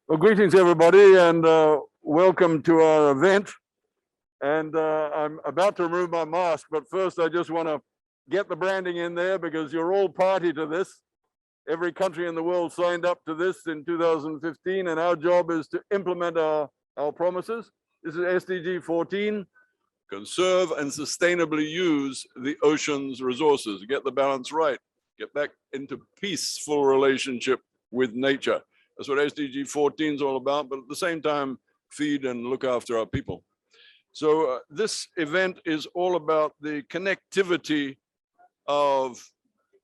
Well, greetings everybody, and welcome to our event. And I'm about to remove my mask, but first I just want to get the branding in there because you're all party to this. Every country in the world signed up to this in 2015, and our job is to implement our promises. This is SDG 14, conserve and sustainably use the ocean's resources, get the balance right, get back into peaceful relationship with nature. That's what SDG 14 is all about, but at the same time, feed and look after our people. So this event is all about the connectivity of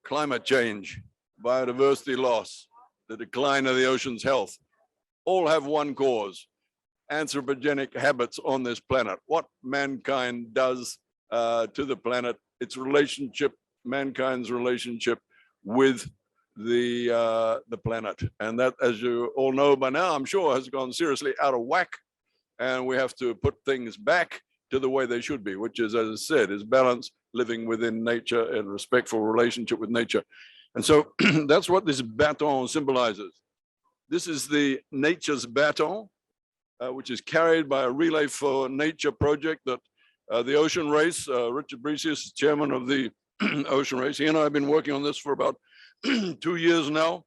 climate change, biodiversity loss, the decline of the ocean's health. All have one cause: anthropogenic habits on this planet. What mankind does to the planet, its relationship, mankind's relationship with the planet. And that, as you all know by now, I'm sure, has gone seriously out of whack. And we have to put things back to the way they should be, which is, as I said, is balance, living within nature and respectful relationship with nature. And so that's what this baton symbolizes. This is the Nature's Baton, which is carried by a Relay for Nature project that the Ocean Race, Richard Brecius, chairman of the Ocean Race, he and I have been working on this for about 2 years now,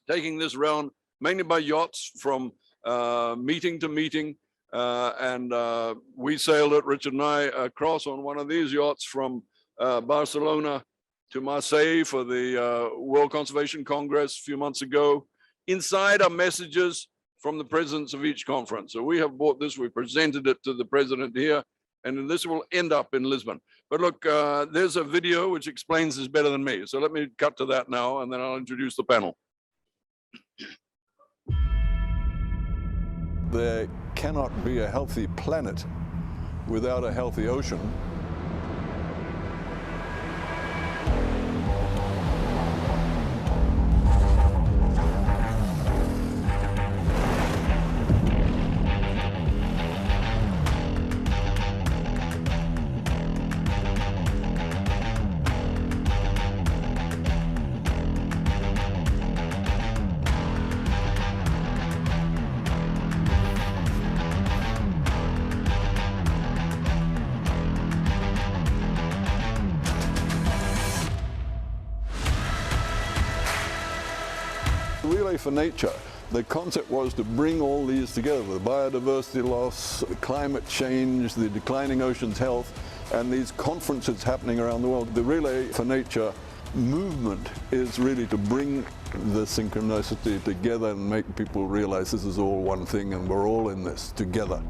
taking this round mainly by yachts from meeting to meeting. We sailed it, Richard and I, across on one of these yachts from Barcelona to Marseille for the World Conservation Congress a few months ago. Inside are messages from the presidents of each conference. So we have bought this, we presented it to the president here, and this will end up in Lisbon. But look, there's a video which explains this better than me. So let me cut to that now, and then I'll introduce the panel. There cannot be a healthy planet without a healthy ocean. Relay for Nature, the concept was to bring all these together: the biodiversity loss, the climate change, the declining ocean's health, and these conferences happening around the world. The Relay for Nature movement is really to bring the synchronicity together and make people realize this is all one thing and we're all in this together.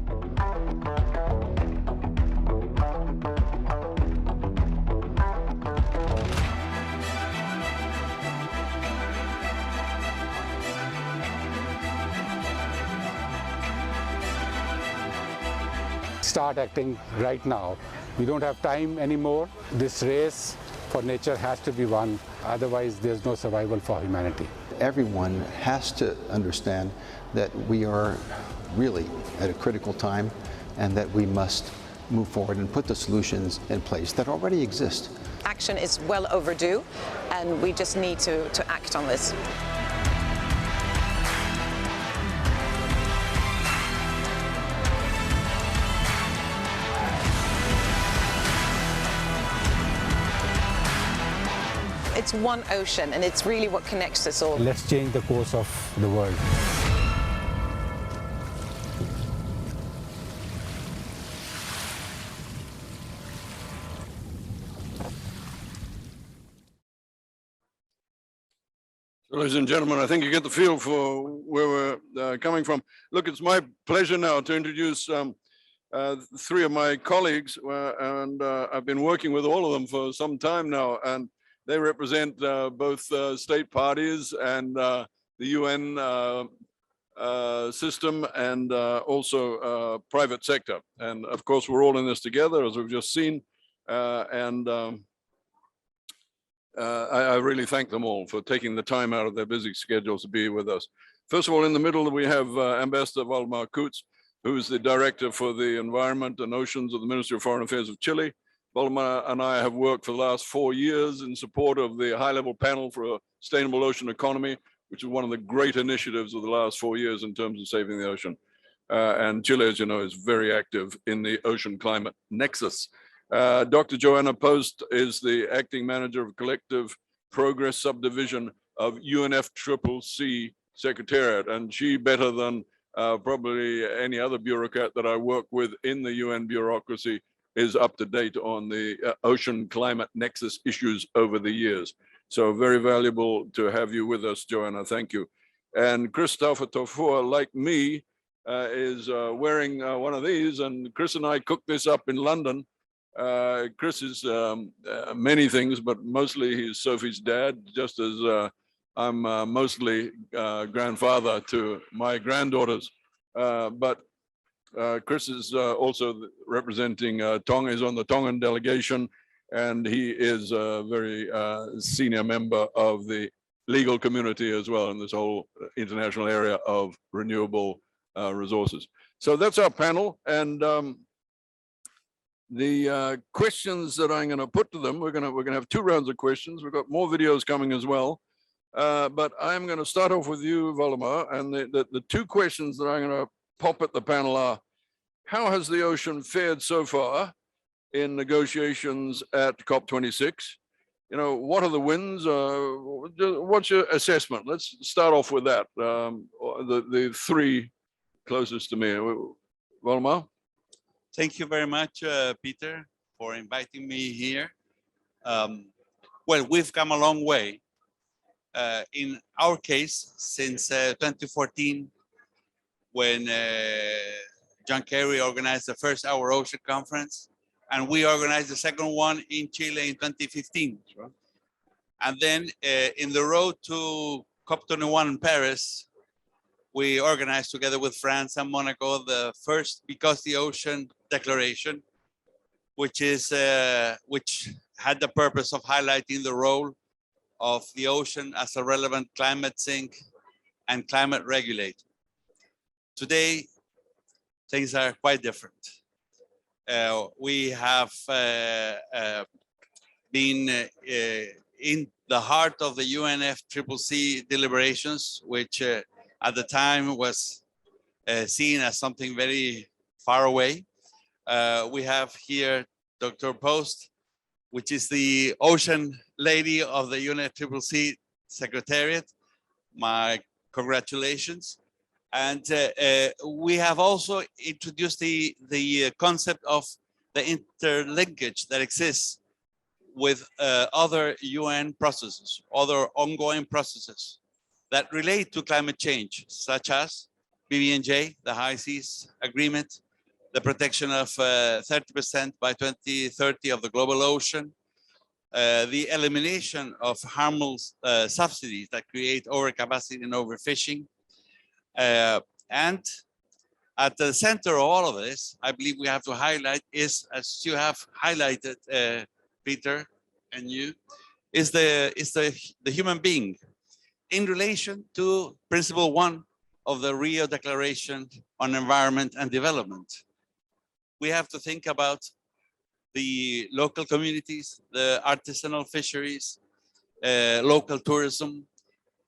Start acting right now. We don't have time anymore. This race for nature has to be won, otherwise there's no survival for humanity. Everyone has to understand that we are really at a critical time and that we must move forward and put the solutions in place that already exist. Action is well overdue, and we just need to act on this. It's one ocean, and it's really what connects us all. Let's change the course of the world. Ladies and gentlemen, I think you get the feel for where we're coming from. Look, it's my pleasure now to introduce three of my colleagues, and I've been working with all of them for some time now, and they represent both state parties and the UN system, and also private sector. And of course, we're all in this together, as we've just seen. I really thank them all for taking the time out of their busy schedules to be with us. First of all, in the middle, we have Ambassador Waldemar Kutz, who is the Director for the Environment and Oceans of the Ministry of Foreign Affairs of Chile. Waldemar and I have worked for the last 4 years in support of the high-level panel for a sustainable ocean economy, which is one of the great initiatives of the last 4 years in terms of saving the ocean. And Chile, as you know, is very active in the Ocean Climate Nexus. Dr. Joanna Post is the acting manager of Collective Progress Subdivision of UNFCCC Secretariat, and she, better than probably any other bureaucrat that I work with in the UN bureaucracy, is up to date on the Ocean Climate Nexus issues over the years. So very valuable to have you with us, Joanna. Thank you. And Christopher Tofua, like me, is wearing one of these, and Chris and I cooked this up in London. Chris is many things, but mostly he's Sophie's dad, just as I'm mostly grandfather to my granddaughters. But Chris is also representing Tonga, is on the Tongan delegation, and he is a very senior member of the legal community as well in this whole international area of renewable resources. So that's our panel, and the questions that I'm going to put to them, we're going to have 2 rounds of questions. We've got more videos coming as well, but I'm going to start off with you, Volodymyr, and the 2 questions that I'm going to pop at the panel are: how has the ocean fared so far in negotiations at COP26? You know, what are the wins? What's your assessment? Let's start off with that. The 3 closest to me. Volodymyr? Thank you very much, Peter, for inviting me here. Well, we've come a long way. In our case, since 2014, when John Kerry organized the first Our Ocean Conference, and we organized the second one in Chile in 2015. And then in the road to COP21 in Paris, we organized together with France and Monaco the first Because the Ocean Declaration, which had the purpose of highlighting the role of the ocean as a relevant climate sink and climate regulator. Today, things are quite different. We have been in the heart of the UNFCCC deliberations, which at the time was seen as something very far away. We have here Dr. Post, which is the ocean lady of the UNFCCC Secretariat. My congratulations. And we have also introduced the concept of the interlinkage that exists with other UN processes, other ongoing processes that relate to climate change, such as BBNJ, the High Seas Agreement, the protection of 30% by 2030 of the global ocean, the elimination of harmless subsidies that create overcapacity and overfishing. And at the center of all of this, I believe we have to highlight is, as you have highlighted, Peter and you, is the human being in relation to Principle 1 of the Rio Declaration on Environment and Development. We have to think about the local communities, the artisanal fisheries, local tourism,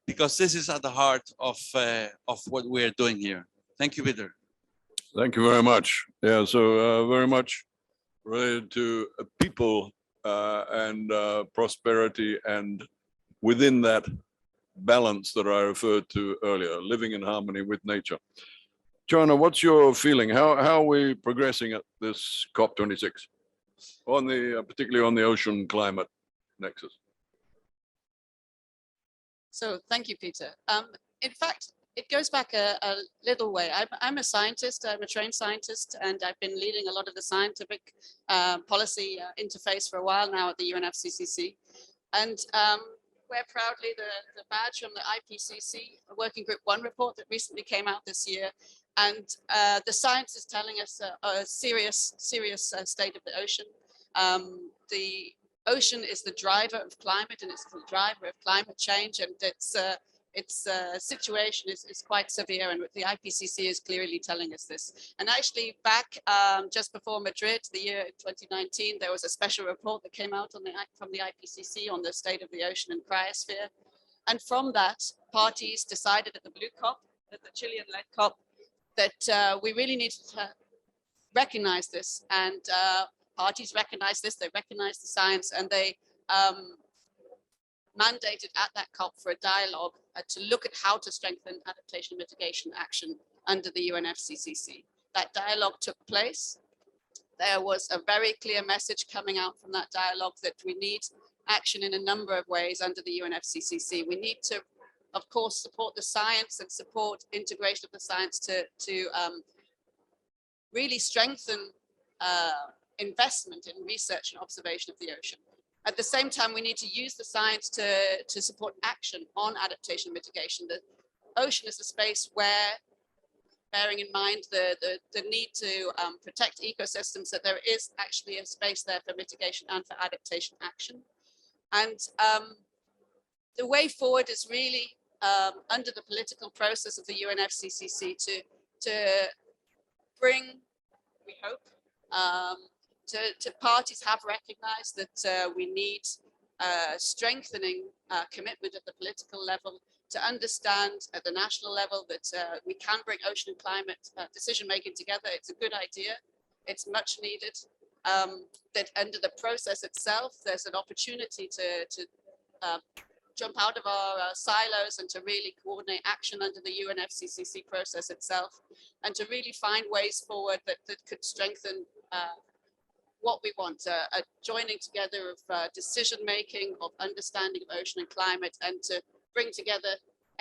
because this is at the heart of what we are doing here. Thank you, Peter. Thank you very much. Yeah, so very much related to people and prosperity, and within that balance that I referred to earlier, living in harmony with nature. Joanna, what's your feeling? How are we progressing at this COP26 on the particularly on the ocean climate nexus? So thank you, Peter. In fact, it goes back a little way. I'm a scientist, I'm a trained scientist, and I've been leading a lot of the scientific policy interface for a while now at the UNFCCC. And wear proudly the badge from the IPCC, Working Group 1 report that recently came out this year. And the science is telling us a serious state of the ocean. The ocean is the driver of climate, and it's the driver of climate change, and its situation is quite severe, and the IPCC is clearly telling us this. And actually back just before Madrid, the year 2019, there was a special report that came out from the IPCC on the state of the ocean and cryosphere. And from that, parties decided at the Blue COP, at the Chilean-led COP, that we really needed to recognize this. And parties recognize this, they recognize the science, and they mandated at that COP for a dialogue to look at how to strengthen adaptation mitigation action under the UNFCCC. That dialogue took place. There was a very clear message coming out from that dialogue that we need action in a number of ways under the UNFCCC. We need to, of course, support the science and support integration of the science to really strengthen investment in research and observation of the ocean. At the same time, we need to use the science to support action on adaptation mitigation. The ocean is a space where, bearing in mind the need to protect ecosystems, that there is actually a space there for mitigation and for adaptation action. And the way forward is really under the political process of the UNFCCC to bring, we hope, to parties have recognized that we need strengthening commitment at the political level, to understand at the national level that we can bring ocean and climate decision-making together. It's a good idea. It's much needed. That under the process itself, there's an opportunity to jump out of our silos and to really coordinate action under the UNFCCC process itself, and to really find ways forward that could strengthen what we want, a joining together of decision-making, of understanding of ocean and climate, and to bring together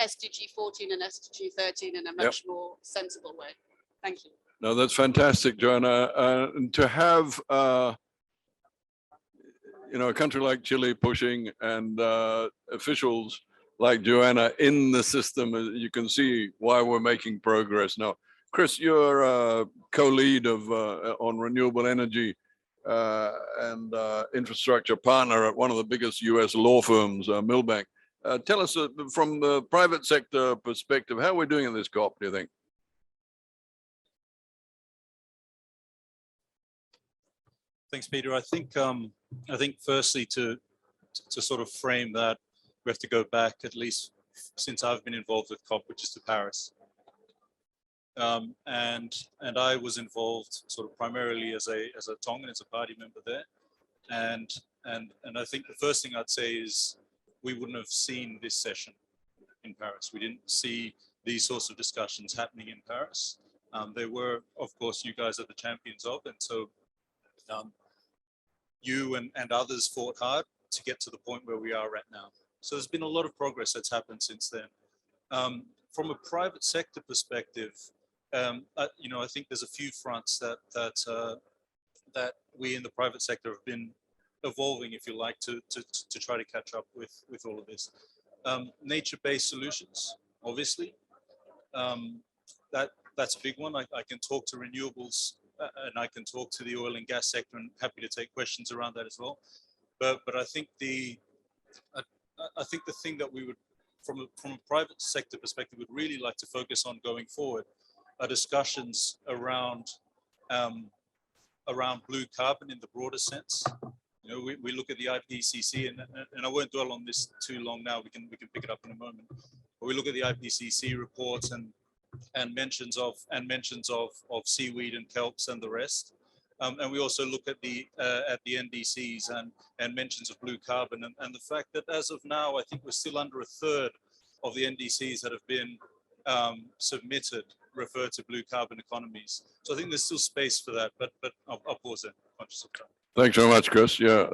SDG 14 and SDG 13 in a much more sensible way. Thank you. No, that's fantastic, Joanna. And to have, a country like Chile pushing and officials like Joanna in the system, you can see why we're making progress now. Chris, you're a co-lead of on renewable energy and infrastructure partner at one of the biggest US law firms, Milbank. Tell us from the private sector perspective, how we're doing in this COP, do you think? Thanks, Peter. I think firstly to sort of frame that, we have to go back at least since I've been involved with COP, which is to Paris. And I was involved sort of primarily as a Tongan, as a party member there. And I think the first thing I'd say is we wouldn't have seen this session in Paris. We didn't see these sorts of discussions happening in Paris. They were, of course, you guys are the champions of, and so you and others fought hard to get to the point where we are right now. So there's been a lot of progress that's happened since then. From a private sector perspective, I think there's a few fronts that we in the private sector have been evolving, if you like, to try to catch up with all of this. Nature-based solutions, obviously, that's a big one. I can talk to renewables and I can talk to the oil and gas sector, and happy to take questions around that as well. But I think the thing that we would, from a private sector perspective, would really like to focus on going forward are discussions around blue carbon in the broader sense. We look at the IPCC, and I won't dwell on this too long now. We can pick it up in a moment. But we look at the IPCC reports and mentions of seaweed and kelps and the rest. And we also look at the NDCs and mentions of blue carbon, and the fact that as of now, I think we're still under a third of the NDCs that have been submitted refer to blue carbon economies. So I think there's still space for that, but I'll pause there, conscious of time. Thanks very much, Chris. Yeah,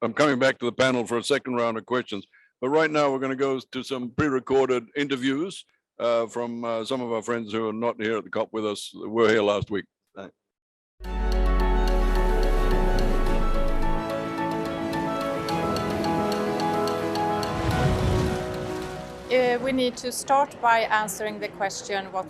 I'm coming back to the panel for a second round of questions, but right now we're going to go to some pre-recorded interviews from some of our friends who are not here at the COP with us. Were here last week. Thanks. We need to start by answering the question what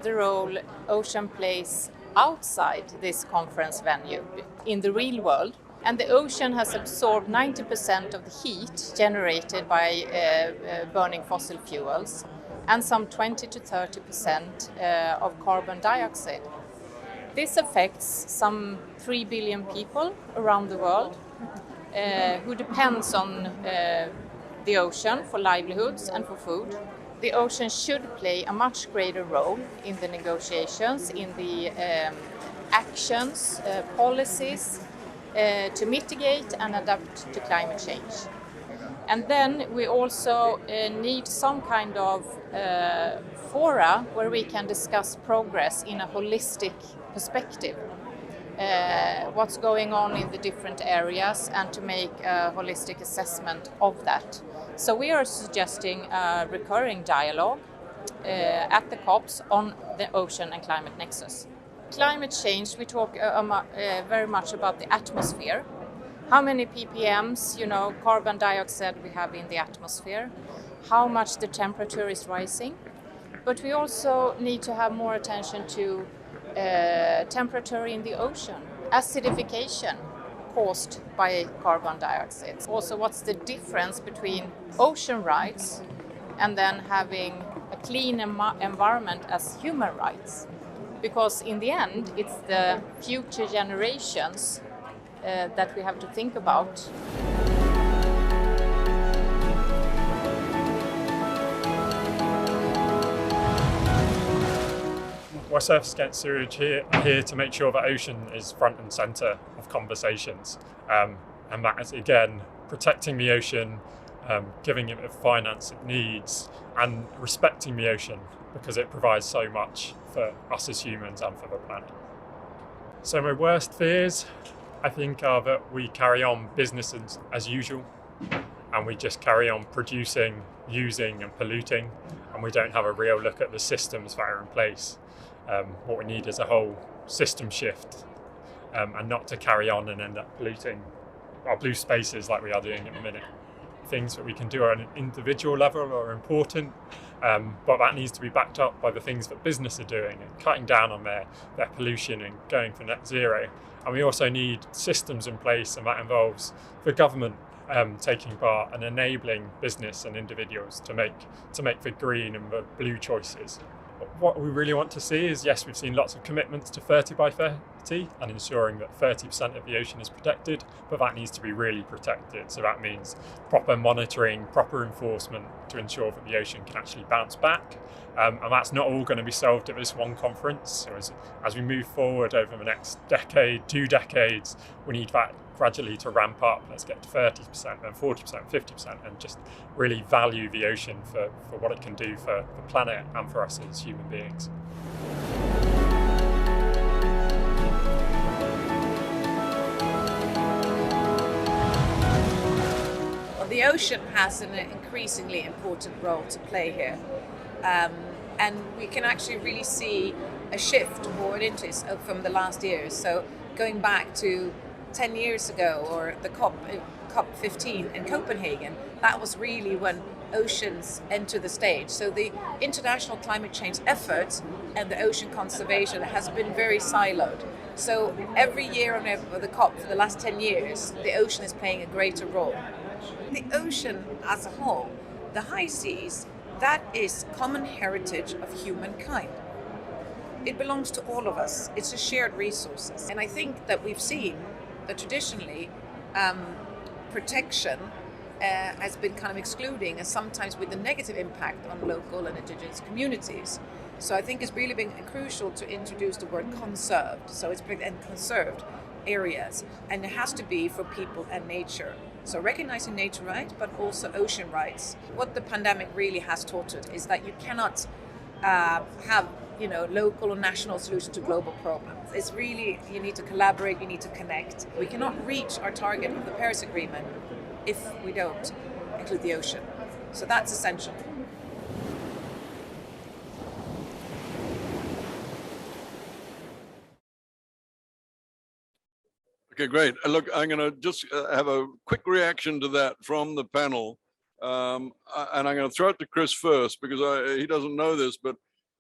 the role ocean plays outside this conference venue in the real world. And the ocean has absorbed 90% of the heat generated by burning fossil fuels and some 20 to 30% of carbon dioxide. This affects some 3 billion people around the world who depends on the ocean for livelihoods and for food. The ocean should play a much greater role in the negotiations, in the actions, policies to mitigate and adapt to climate change. And then we also need some kind of fora where we can discuss progress in a holistic perspective. What's going on in the different areas and to make a holistic assessment of that. So we are suggesting a recurring dialogue at the COPs on the ocean and climate nexus. Climate change, we talk very much about the atmosphere. How many ppms, carbon dioxide we have in the atmosphere, how much the temperature is rising. But we also need to have more attention to temperature in the ocean, acidification caused by carbon dioxide. Also, what's the difference between ocean rights and then having a clean environment as human rights? Because in the end, it's the future generations that we have to think about. We're Surfers Against Sewage here to make sure that ocean is front and centre of conversations. And that is, again, protecting the ocean, giving it the finance it needs, and respecting the ocean because it provides so much for us as humans and for the planet. So my worst fears, I think, are that we carry on business as usual and we just carry on producing, using and polluting, and we don't have a real look at the systems that are in place. What we need is a whole system shift and not to carry on and end up polluting our blue spaces like we are doing at the minute. Things that we can do on an individual level are important, but that needs to be backed up by the things that business are doing and cutting down on their pollution and going for net zero. And we also need systems in place, and that involves the government taking part and enabling business and individuals to make the green and the blue choices. What we really want to see is, yes, we've seen lots of commitments to 30 by 30 and ensuring that 30% of the ocean is protected, but that needs to be really protected. So that means proper monitoring, proper enforcement to ensure that the ocean can actually bounce back. And that's not all going to be solved at this one conference. So as we move forward over the next decade, 2 decades, we need that gradually to ramp up. Let's get to 30%, then 40%, 50%, and just really value the ocean for what it can do for the planet and for us as human beings. Well, the ocean has an increasingly important role to play here. And we can actually really see a shift toward interest from the last years. So going back to 10 years ago, or the COP15 in Copenhagen, that was really when oceans enter the stage. So the international climate change efforts and the ocean conservation has been very siloed. So every year on the COP for the last 10 years, the ocean is playing a greater role. The ocean as a whole, the high seas, that is common heritage of humankind. It belongs to all of us. It's a shared resources. And I think that we've seen that traditionally protection has been kind of excluding, and sometimes with a negative impact on local and indigenous communities. So I think it's really been crucial to introduce the word conserved. So it's been conserved areas, and it has to be for people and nature. So recognizing nature rights, but also ocean rights. What the pandemic really has taught us is that you cannot have local or national solution to global problems. It's really, you need to collaborate, you need to connect. We cannot reach our target of the Paris Agreement if we don't include the ocean. So that's essential. Okay, great. Look, I'm going to just have a quick reaction to that from the panel. And I'm going to throw it to Chris first, because he doesn't know this, but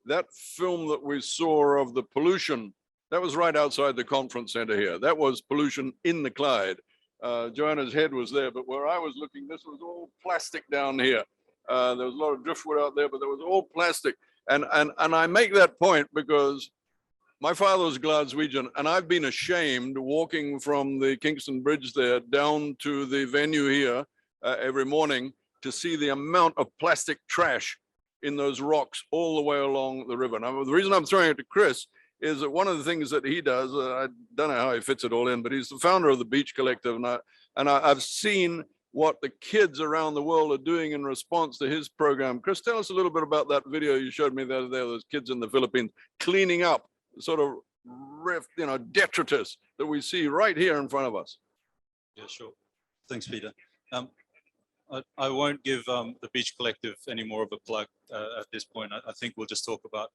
that film that we saw of the pollution, that was right outside the conference center here. That was pollution in the Clyde. Joanna's head was there, but where I was looking, this was all plastic down here. There was a lot of driftwood out there, but there was all plastic. And I make that point because my father was Glaswegian, and I've been ashamed walking from the Kingston Bridge there down to the venue here every morning to see the amount of plastic trash in those rocks all the way along the river. Now, the reason I'm throwing it to Chris is that one of the things that he does, I don't know how he fits it all in, but he's the founder of the Beach Collective, and I've seen what the kids around the world are doing in response to his program. Chris, tell us a little bit about that video you showed me the other day, those kids in the Philippines cleaning up sort of detritus that we see right here in front of us. Yeah, sure. Thanks, Peter. I won't give the Beach Collective any more of a plug at this point. I think we'll just talk about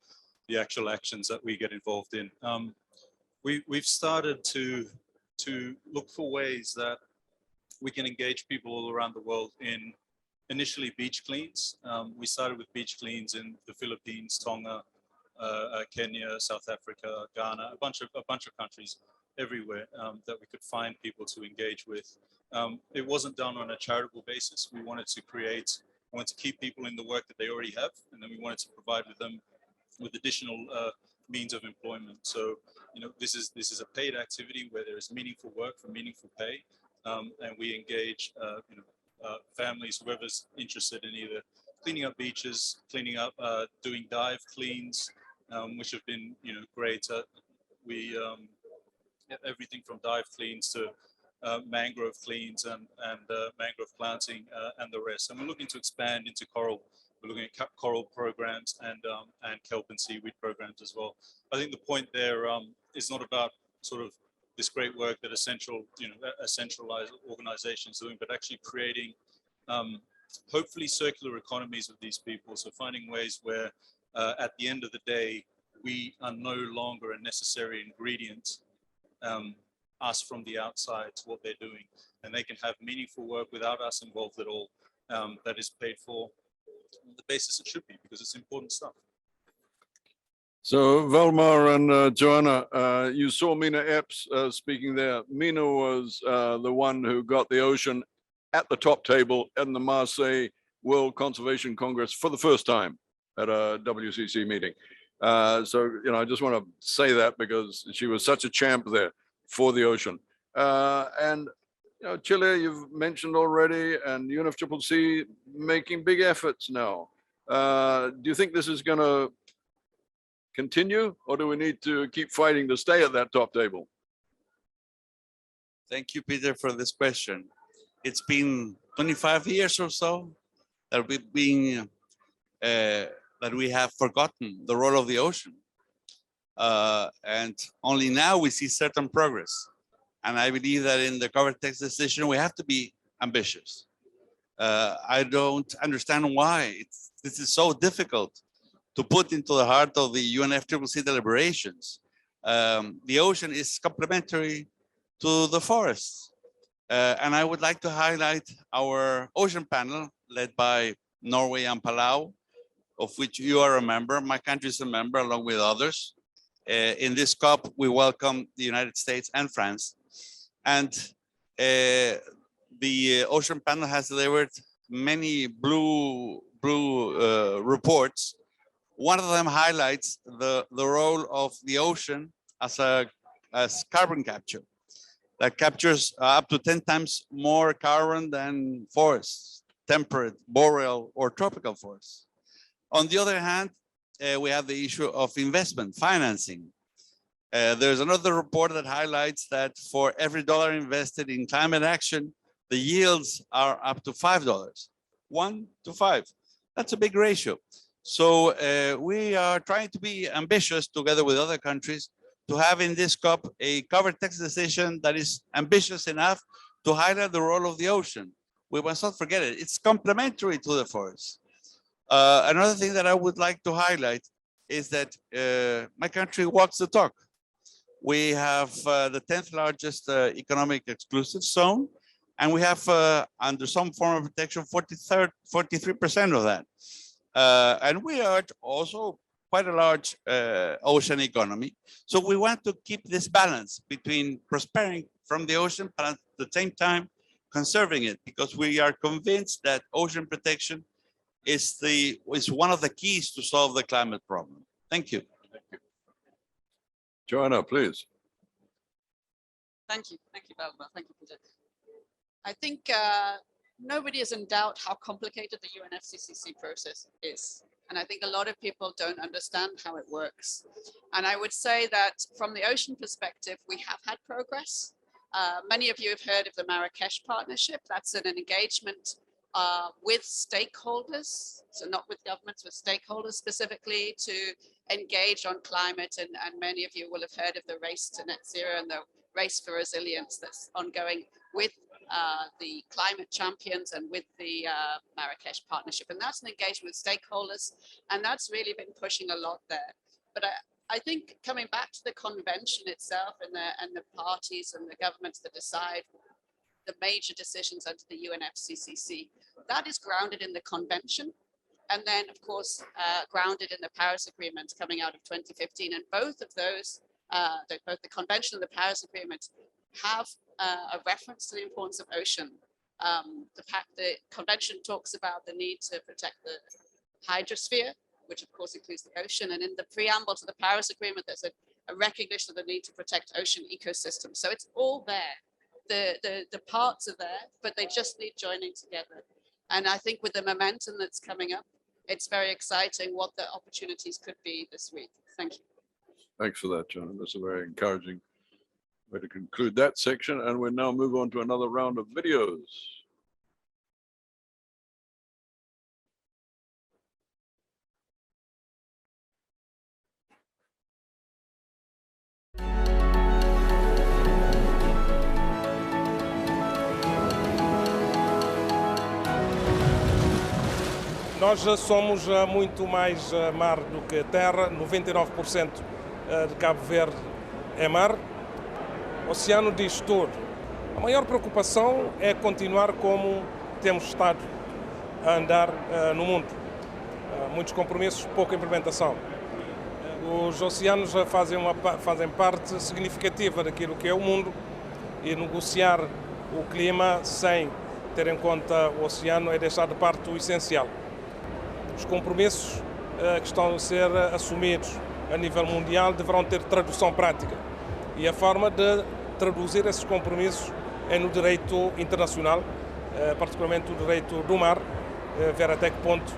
the actual actions that we get involved in. We've started to look for ways that we can engage people all around the world in initially beach cleans. We started with beach cleans in the Philippines, Tonga, Kenya, South Africa, Ghana, a bunch of countries everywhere that we could find people to engage with. It wasn't done on a charitable basis. We wanted to keep people in the work that they already have, and then we wanted to provide them with additional means of employment. So, this is a paid activity where there is meaningful work for meaningful pay, and we engage families, whoever's interested in either cleaning up beaches, cleaning up, doing dive cleans, which have been great. We everything from dive cleans to mangrove cleans and mangrove planting and the rest. And we're looking to expand into coral. We're looking at coral programs and kelp and seaweed programs as well. I think the point there is not about sort of this great work that a centralized organization is doing, but actually creating hopefully circular economies of these people. So finding ways where at the end of the day, we are no longer a necessary ingredient, us from the outside to what they're doing. And they can have meaningful work without us involved at all, that is paid for on the basis it should be, because it's important stuff. So Valmar and Joanna, you saw Mina Epps speaking there. Mina was the one who got the ocean at the top table in the Marseille World Conservation Congress for the first time at a WCC meeting. So, I just want to say that because she was such a champ there for the ocean. And Chile, you've mentioned already, and UNFCCC making big efforts now. Do you think this is going to continue, or do we need to keep fighting to stay at that top table? Thank you, Peter, for this question. It's been 25 years or so that we've been that we have forgotten the role of the ocean, and only now we see certain progress. And I believe that in the COP26 decision we have to be ambitious. I don't understand why this is so difficult to put into the heart of the UNFCCC deliberations. The ocean is complementary to the forests. And I would like to highlight our ocean panel led by Norway and Palau, of which you are a member. My country is a member along with others. In this COP, we welcome the United States and France. And the ocean panel has delivered many blue reports. One of them highlights the role of the ocean as carbon capture. That captures up to 10 times more carbon than forests, temperate, boreal, or tropical forests. On the other hand, we have the issue of investment, financing. There's another report that highlights that for every dollar invested in climate action, the yields are up to $5, 1 to 5. That's a big ratio. So we are trying to be ambitious together with other countries to have in this COP a COP26 decision that is ambitious enough to highlight the role of the ocean. We must not forget it. It's complementary to the forest. Another thing that I would like to highlight is that my country walks the talk. We have the 10th largest economic exclusive zone, and we have under some form of protection 43% of that. And we are also quite a large ocean economy. So we want to keep this balance between prospering from the ocean, but at the same time conserving it, because we are convinced that ocean protection is one of the keys to solve the climate problem. Thank you. Joanna, please. Thank you, Valma. Thank you, Peter. I think nobody is in doubt how complicated the UNFCCC process is. And I think a lot of people don't understand how it works. And I would say that from the ocean perspective, we have had progress. Many of you have heard of the Marrakesh Partnership. That's an engagement with stakeholders, so not with governments, with stakeholders specifically to engage on climate. And many of you will have heard of the Race to Net Zero and the Race for Resilience that's ongoing with the climate champions and with the Marrakesh Partnership. And that's an engagement with stakeholders, and that's really been pushing a lot there. But I think coming back to the convention itself and the parties and the governments that decide the major decisions under the UNFCCC, that is grounded in the convention. And then, of course, grounded in the Paris Agreement coming out of 2015. And both of those, both the convention and the Paris Agreement, have a reference to the importance of ocean. The convention talks about the need to protect the hydrosphere, which of course includes the ocean. And in the preamble to the Paris Agreement, there's a recognition of the need to protect ocean ecosystems. So it's all there. The parts are there, but they just need joining together. And I think with the momentum that's coming up, it's very exciting what the opportunities could be this week. Thank you. Thanks for that, John. That's a very encouraging way to conclude that section. And we'll now move on to another round of videos. Nós somos muito mais mar do que terra, 99% de Cabo Verde é mar, o oceano diz tudo. A maior preocupação é continuar como temos estado a andar no mundo. Muitos compromissos, pouca implementação. Os oceanos fazem parte significativa daquilo que é o mundo e negociar o clima sem ter em conta o oceano é deixar de parte o essencial. Os compromissos que estão a ser assumidos a nível mundial deverão ter tradução prática. E a forma de traduzir esses compromissos é no direito internacional, particularmente o direito do mar, ver até que ponto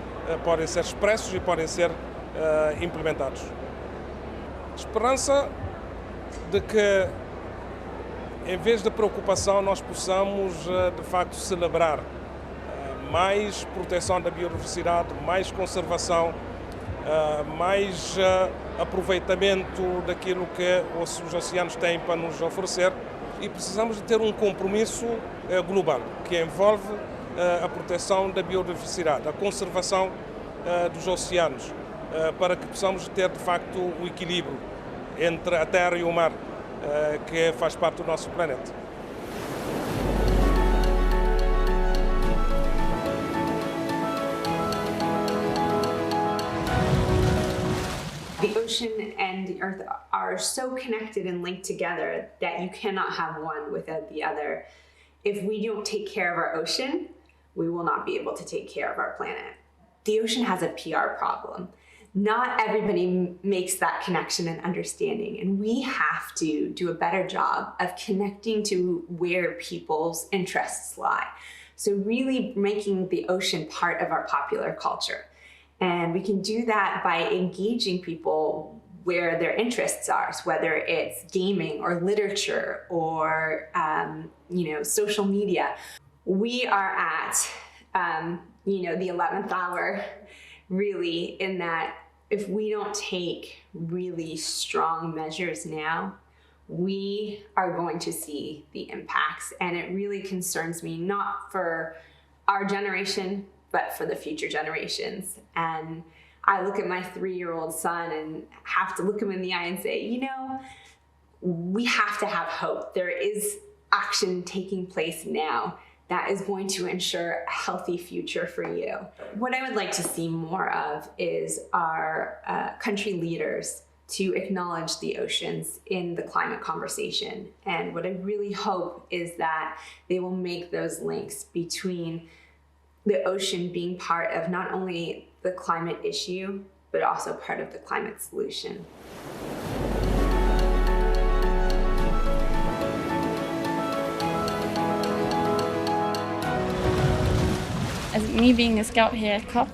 podem ser expressos e podem ser implementados. Esperança de que, em vez de preocupação, nós possamos, de facto, celebrar mais proteção da biodiversidade, mais conservação, mais aproveitamento daquilo que os oceanos têm para nos oferecer, e precisamos de ter um compromisso global que envolve a proteção da biodiversidade, a conservação dos oceanos, para que possamos ter de facto o equilíbrio entre a terra e o mar, que faz parte do nosso planeta. The ocean and the earth are so connected and linked together that you cannot have one without the other. If we don't take care of our ocean, we will not be able to take care of our planet. The ocean has a PR problem. Not everybody makes that connection and understanding, and we have to do a better job of connecting to where people's interests lie. So really making the ocean part of our popular culture. And we can do that by engaging people where their interests are, so whether it's gaming or literature or social media. We are at the 11th hour, really, in that if we don't take really strong measures now, we are going to see the impacts. And it really concerns me, not for our generation, but for the future generations. And I look at my 3-year-old son and have to look him in the eye and say, we have to have hope. There is action taking place now that is going to ensure a healthy future for you. What I would like to see more of is our country leaders to acknowledge the oceans in the climate conversation. And what I really hope is that they will make those links between the ocean being part of not only the climate issue, but also part of the climate solution. As me being a scout here at COP,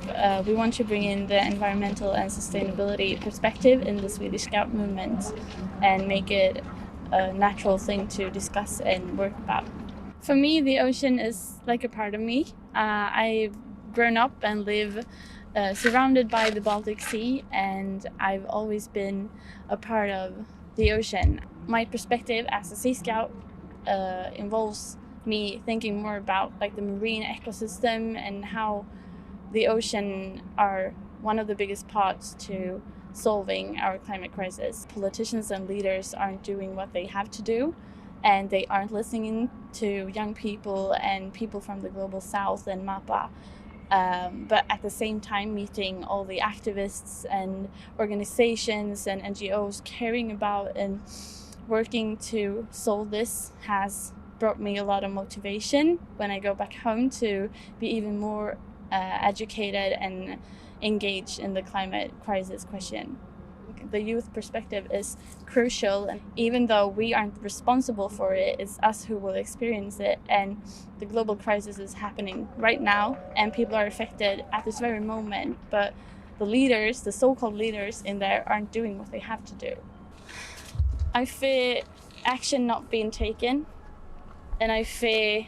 we want to bring in the environmental and sustainability perspective in the Swedish Scout movement and make it a natural thing to discuss and work about. For me, the ocean is like a part of me. I've grown up and live surrounded by the Baltic Sea, and I've always been a part of the ocean. My perspective as a Sea Scout involves me thinking more about like the marine ecosystem and how the ocean are one of the biggest parts to solving our climate crisis. Politicians and leaders aren't doing what they have to do, and they aren't listening to young people and people from the global south and MAPA. But at the same time, meeting all the activists and organizations and NGOs caring about and working to solve this has brought me a lot of motivation when I go back home to be even more educated and engaged in the climate crisis question. The youth perspective is crucial, and even though we aren't responsible for it, it's us who will experience it, and the global crisis is happening right now and people are affected at this very moment, but the leaders, the so-called leaders in there, aren't doing what they have to do. I fear action not being taken, and I fear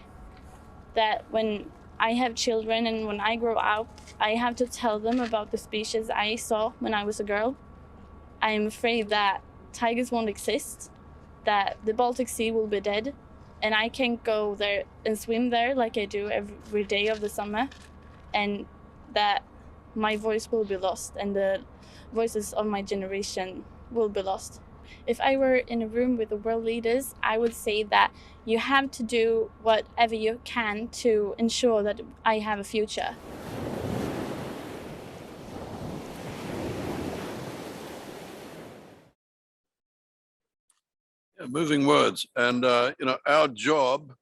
that when I have children and when I grow up, I have to tell them about the species I saw when I was a girl. I'm afraid that tigers won't exist, that the Baltic Sea will be dead, and I can't go there and swim there like I do every day of the summer, and that my voice will be lost and the voices of my generation will be lost. If I were in a room with the world leaders, I would say that you have to do whatever you can to ensure that I have a future. Yeah, moving words. And, our job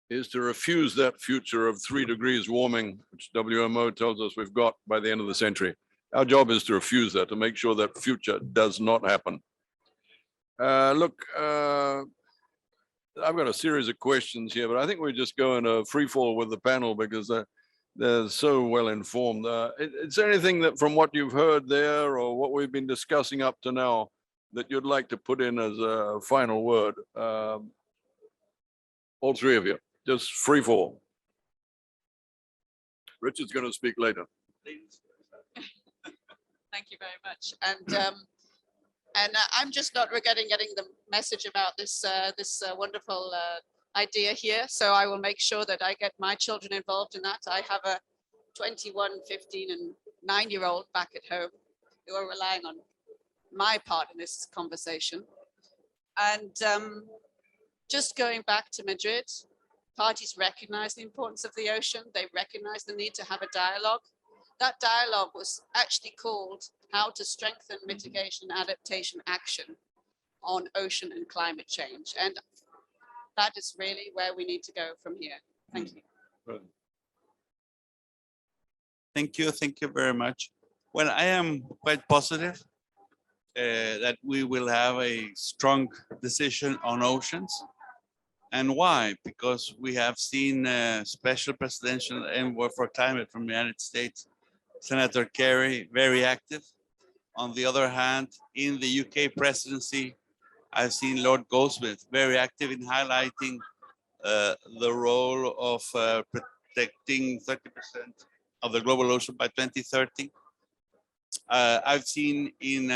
is to refuse that future of 3 degrees warming, which WMO tells us we've got by the end of the century. Our job is to refuse that, to make sure that future does not happen. Look, I've got a series of questions here, but I think we just go in a free fall with the panel because they're so well informed. Is there anything that from what you've heard there or what we've been discussing up to now that you'd like to put in as a final word? All three of you, just free fall. Richard's going to speak later. Thank you very much. And I'm just not regretting getting the message about this wonderful idea here. So I will make sure that I get my children involved in that. I have a 21, 15 and 9-year-old back at home who are relying on my part in this conversation. And just going back to Madrid, parties recognize the importance of the ocean. They recognize the need to have a dialogue. That dialogue was actually called How to Strengthen Mitigation and Adaptation Action on Ocean and Climate Change. And that is really where we need to go from here. Thank you. Thank you very much. Well, I am quite positive that we will have a strong decision on oceans. And why? Because we have seen Special Presidential Envoy for Climate from the United States, Senator Kerry, very active. On the other hand, in the UK presidency, I've seen Lord Goldsmith very active in highlighting the role of protecting 30% of the global ocean by 2030. I've seen in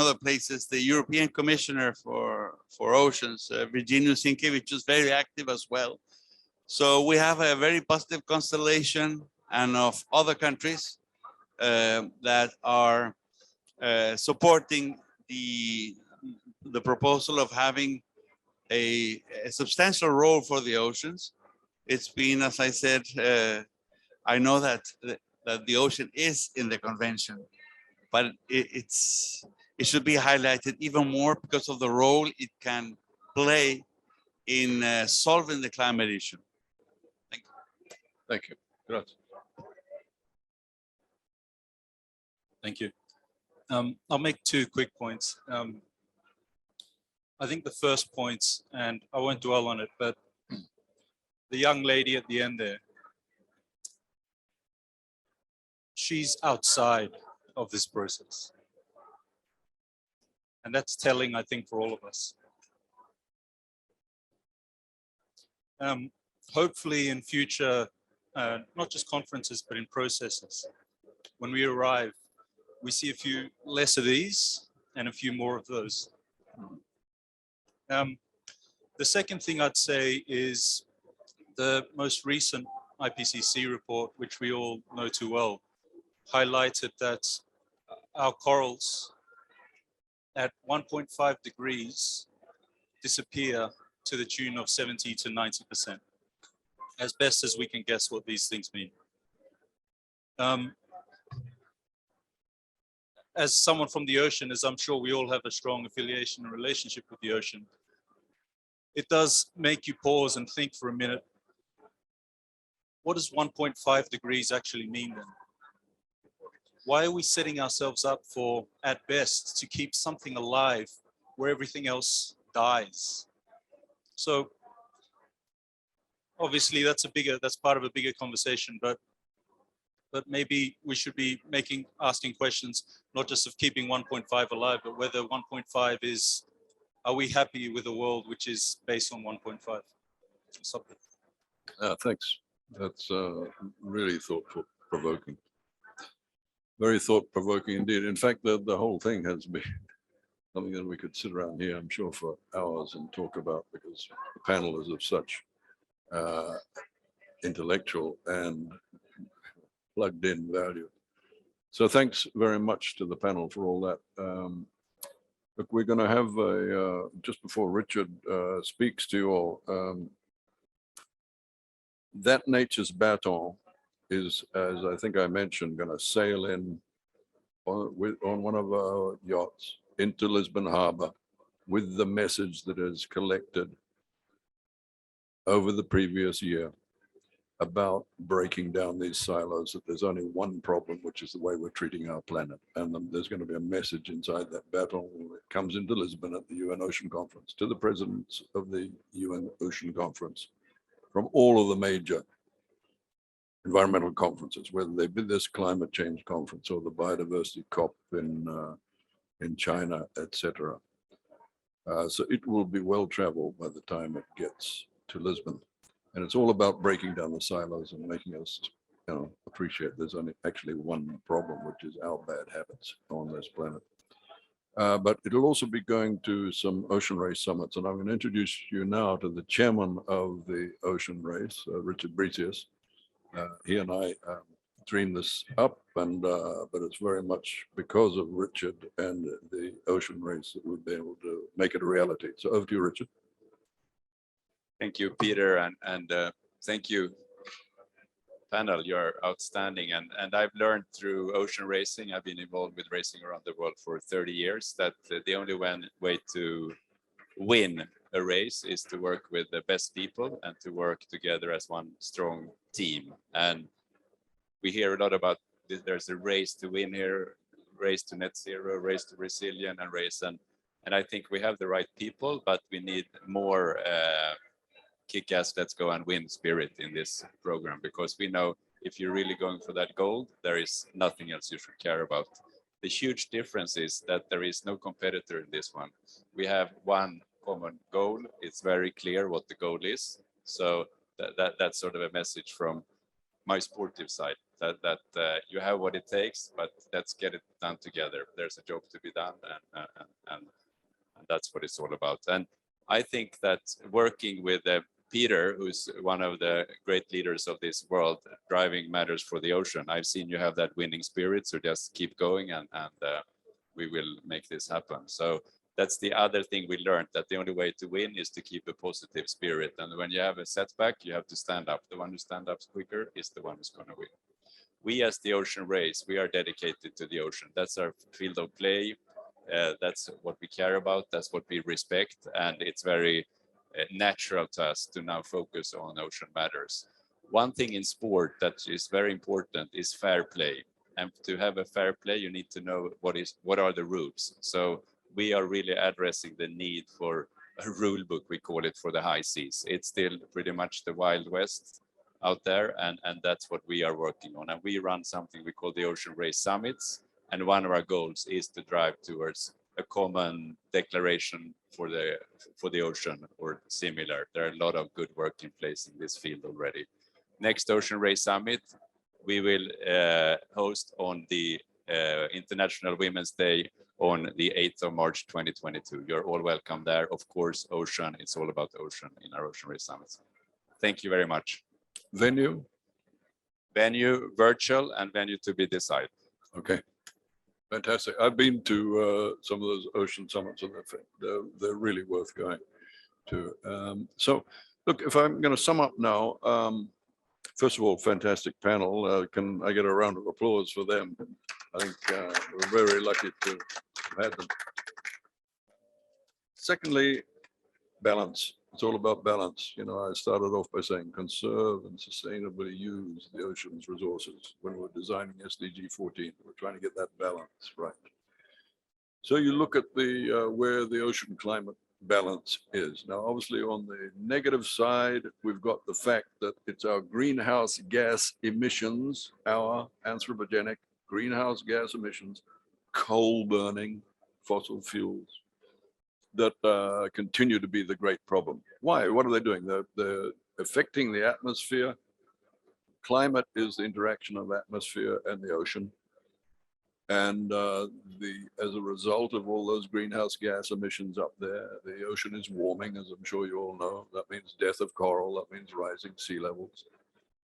other places the European Commissioner for Oceans, Virginia Sienkiewicz, is very active as well. So we have a very positive constellation and of other countries that are supporting the proposal of having a substantial role for the oceans. It's been, as I said, I know that the ocean is in the convention, but it should be highlighted even more because of the role it can play in solving the climate issue. Thank you. Thank you. Grazie. Thank you. I'll make 2 quick points. I think the first point, and I won't dwell on it, but the young lady at the end there, she's outside of this process. And that's telling, I think, for all of us. Hopefully in future, not just conferences, but in processes, when we arrive, we see a few less of these and a few more of those. The second thing I'd say is the most recent IPCC report, which we all know too well, highlighted that our corals at 1.5 degrees disappear to the tune of 70 to 90%, as best as we can guess what these things mean. As someone from the ocean, as I'm sure we all have a strong affiliation and relationship with the ocean, it does make you pause and think for a minute, what does 1.5 degrees actually mean then? Why are we setting ourselves up for, at best, to keep something alive where everything else dies? So obviously that's part of a bigger conversation, but maybe we should be asking questions, not just of keeping 1.5 alive, but whether 1.5 is, are we happy with a world which is based on 1.5? Thanks. That's really thought-provoking. Very thought-provoking indeed. In fact, the whole thing has been something that we could sit around here, I'm sure, for hours and talk about, because the panel is of such intellectual and plugged-in value. So thanks very much to the panel for all that. Look, we're going to have just before Richard speaks to you all, that nature's baton is, as I think I mentioned, going to sail in on one of our yachts into Lisbon Harbor with the message that is collected over the previous year about breaking down these silos, that there's only one problem, which is the way we're treating our planet. And there's going to be a message inside that baton that comes into Lisbon at the UN Ocean Conference to the presidents of the UN Ocean Conference from all of the major environmental conferences, whether they be this climate change conference or the biodiversity COP in China, etc. So it will be well traveled by the time it gets to Lisbon. And it's all about breaking down the silos and making us, appreciate there's only actually one problem, which is our bad habits on this planet. But it'll also be going to some ocean race summits. And I'm going to introduce you now to the chairman of the ocean race, Richard Bretius. He and I dreamed this up, but it's very much because of Richard and the ocean race that we've been able to make it a reality. So over to you, Richard. Thank you, Peter, and thank you, panel. You're outstanding. And I've learned through ocean racing, I've been involved with racing around the world for 30 years, that the only way to win a race is to work with the best people and to work together as one strong team. And we hear a lot about this, there's a race to win here, race to net zero, race to resilient, and race. And I think we have the right people, but we need more kick-ass, let's go and win spirit in this program, because we know if you're really going for that goal, there is nothing else you should care about. The huge difference is that there is no competitor in this one. We have one common goal. It's very clear what the goal is. So that's sort of a message from my sportive side, that you have what it takes, but let's get it done together. There's a job to be done, and that's what it's all about. And I think that working with Peter, who's one of the great leaders of this world, driving matters for the ocean, I've seen you have that winning spirit, so just keep going, and we will make this happen. So that's the other thing we learned, that the only way to win is to keep a positive spirit. And when you have a setback, you have to stand up. The one who stands up quicker is the one who's going to win. We, as the Ocean Race, we are dedicated to the ocean. That's our field of play. That's what we care about. That's what we respect. And it's very natural to us to now focus on ocean matters. One thing in sport that is very important is fair play. And to have a fair play, you need to know what are the rules. So we are really addressing the need for a rule book, we call it, for the high seas. It's still pretty much the Wild West. out there, and that's what we are working on. And we run something we call the Ocean Race Summits, and one of our goals is to drive towards a common declaration for the ocean or similar. There are a lot of good work in place in this field already. Next Ocean Race Summit we will host on the International Women's Day on the 8th of March 2022. You're all welcome there. Of course, ocean, it's all about ocean in our Ocean Race Summits. Thank you very much. Venue? Venue, virtual, and venue to be decided. Okay. Fantastic. I've been to some of those ocean summits, and they're really worth going to. So, look, if I'm going to sum up now, first of all, fantastic panel. Can I get a round of applause for them? I think we're very lucky to have had them. Secondly, balance. It's all about balance. You know, I started off by saying conserve and sustainably use the ocean's resources. When we're designing SDG 14, we're trying to get that balance right. So you look at the where the ocean climate balance is. Now, obviously on the negative side, we've got the fact that it's our greenhouse gas emissions, our anthropogenic greenhouse gas emissions, coal burning, fossil fuels, that continue to be the great problem. Why? What are they doing? They're affecting the atmosphere. Climate is the interaction of atmosphere and the ocean. And as a result of all those greenhouse gas emissions up there, the ocean is warming, as I'm sure you all know. That means death of coral. That means rising sea levels.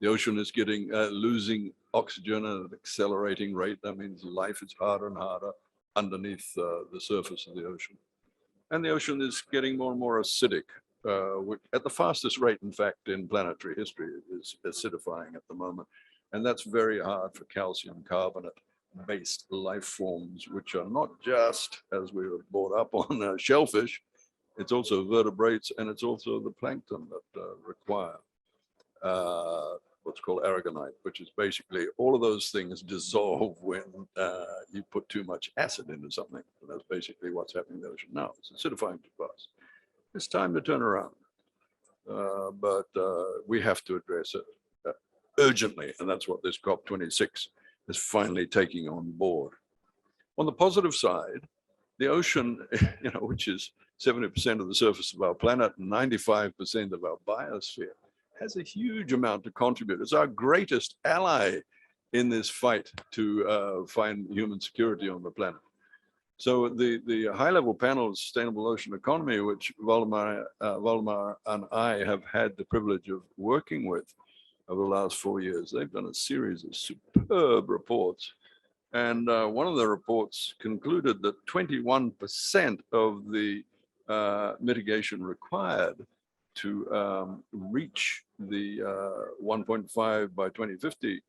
The ocean is getting losing oxygen at an accelerating rate. That means life is harder and harder underneath the surface of the ocean. And the ocean is getting more and more acidic, at the fastest rate, in fact, in planetary history. It is acidifying at the moment. And that's very hard for calcium carbonate-based life forms, which are not just, as we were brought up on, shellfish. It's also vertebrates, and it's also the plankton that require what's called aragonite, which is basically all of those things dissolve when you put too much acid into something. And that's basically what's happening in the ocean now. It's acidifying too fast. It's time to turn around. But we have to address it urgently. And that's what this COP26 is finally taking on board. On the positive side, the ocean, you know, which is 70% of the surface of our planet and 95% of our biosphere, has a huge amount to contribute. It's our greatest ally in this fight to find human security on the planet. So the high-level panel of sustainable ocean economy, which Valdemar and I have had the privilege of working with over the last 4 years, they've done a series of superb reports. And one of the reports concluded that 21% of the mitigation required to reach the 1.5 by 2050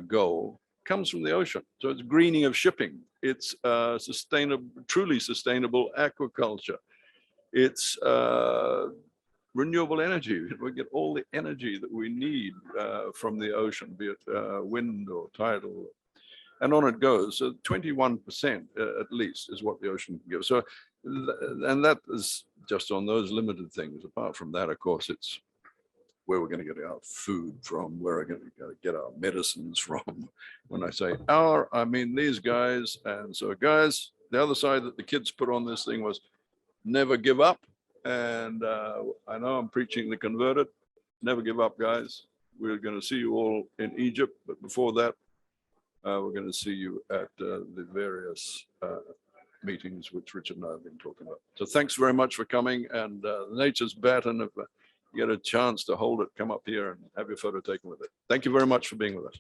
goal comes from the ocean. So it's greening of shipping. It's sustainable, truly sustainable aquaculture. It's renewable energy. We get all the energy that we need from the ocean, be it wind or tidal, and on it goes. So 21% at least is what the ocean can give. So, and that is just on those limited things. Apart from that, of course, it's where we're going to get our food from, where we're going to get our medicines from. When I say our, I mean these guys. And so guys, the other side that the kids put on this thing was never give up. And I know I'm preaching the converted. Never give up, guys. We're going to see you all in Egypt. But before that, we're going to see you at the various meetings which Richard and I have been talking about. So thanks very much for coming. And the Nature's Bat, and if you get a chance to hold it, come up here and have your photo taken with it. Thank you very much for being with us.